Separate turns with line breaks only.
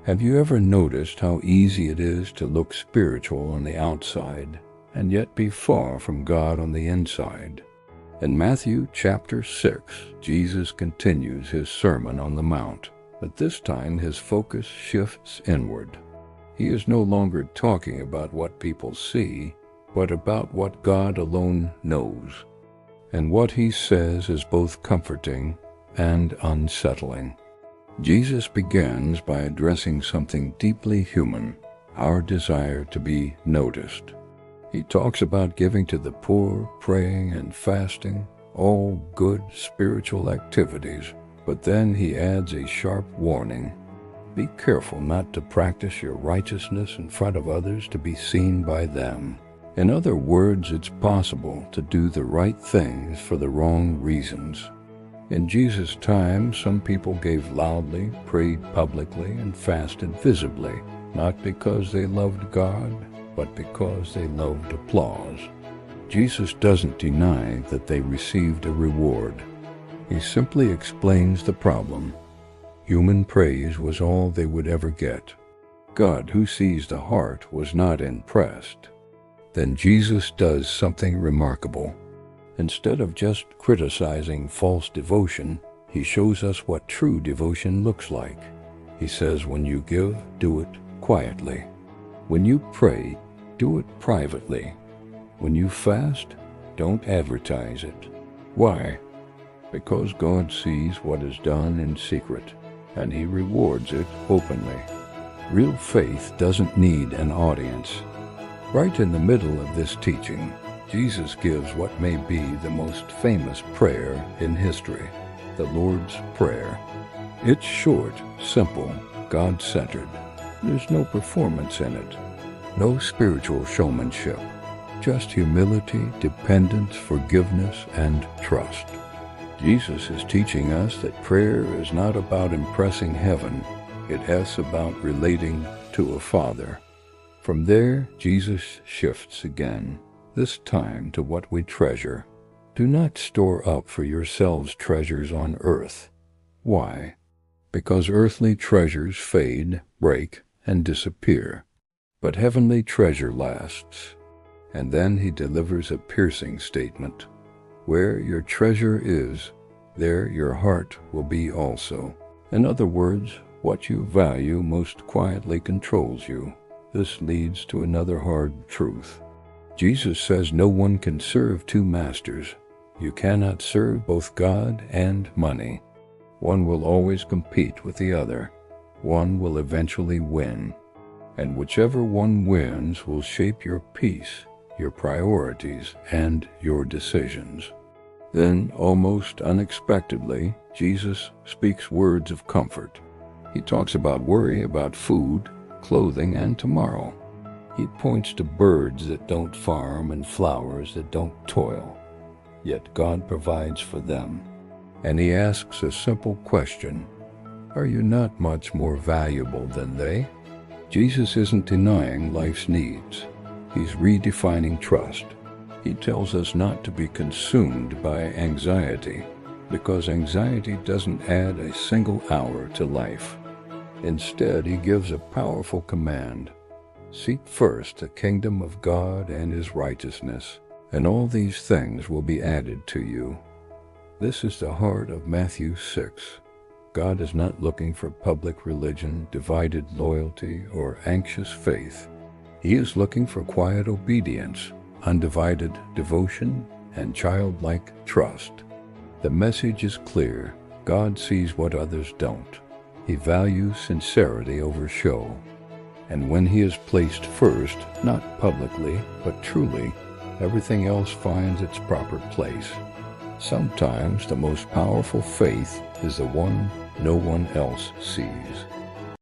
Have you ever noticed how easy it is to look spiritual on the outside and yet be far from God on the inside? In Matthew chapter 6, Jesus continues his Sermon on the Mount, but this time his focus shifts inward. He is no longer talking about what people see, but about what God alone knows. And what he says is both comforting and unsettling. Jesus begins by addressing something deeply human, our desire to be noticed. He talks about giving to the poor, praying and fasting, all good spiritual activities, but then he adds a sharp warning. Be careful not to practice your righteousness in front of others to be seen by them. In other words, it's possible to do the right things for the wrong reasons. In Jesus' time, some people gave loudly, prayed publicly, and fasted visibly, not because they loved God, but because they loved applause. Jesus doesn't deny that they received a reward. He simply explains the problem. Human praise was all they would ever get. God, who sees the heart, was not impressed. Then Jesus does something remarkable. Instead of just criticizing false devotion, he shows us what true devotion looks like. He says, when you give, do it quietly. When you pray, do it privately. When you fast, don't advertise it. Why? Because God sees what is done in secret, and he rewards it openly. Real faith doesn't need an audience. Right in the middle of this teaching, Jesus gives what may be the most famous prayer in history, the Lord's Prayer. It's short, simple, God-centered. There's no performance in it, no spiritual showmanship, just humility, dependence, forgiveness, and trust. Jesus is teaching us that prayer is not about impressing heaven, it is about relating to a Father. From there, Jesus shifts again, this time to what we treasure. Do not store up for yourselves treasures on earth. Why? Because earthly treasures fade, break, and disappear. But heavenly treasure lasts. And then he delivers a piercing statement. Where your treasure is, there your heart will be also. In other words, what you value most quietly controls you. This leads to another hard truth. Jesus says no one can serve two masters. You cannot serve both God and money. One will always compete with the other. One will eventually win. And whichever one wins will shape your peace, your priorities, and your decisions. Then, almost unexpectedly, Jesus speaks words of comfort. He talks about worry about food, clothing, and tomorrow. He points to birds that don't farm and flowers that don't toil. Yet God provides for them. And he asks a simple question. Are you not much more valuable than they? Jesus isn't denying life's needs. He's redefining trust. He tells us not to be consumed by anxiety, because anxiety doesn't add a single hour to life. Instead, he gives a powerful command. Seek first the kingdom of God and his righteousness, and all these things will be added to you. This is the heart of Matthew 6. God is not looking for public religion, divided loyalty, or anxious faith. He is looking for quiet obedience, undivided devotion, and childlike trust. The message is clear. God sees what others don't. He values sincerity over show. And when he is placed first, not publicly, but truly, everything else finds its proper place. Sometimes the most powerful faith is the one no one else sees.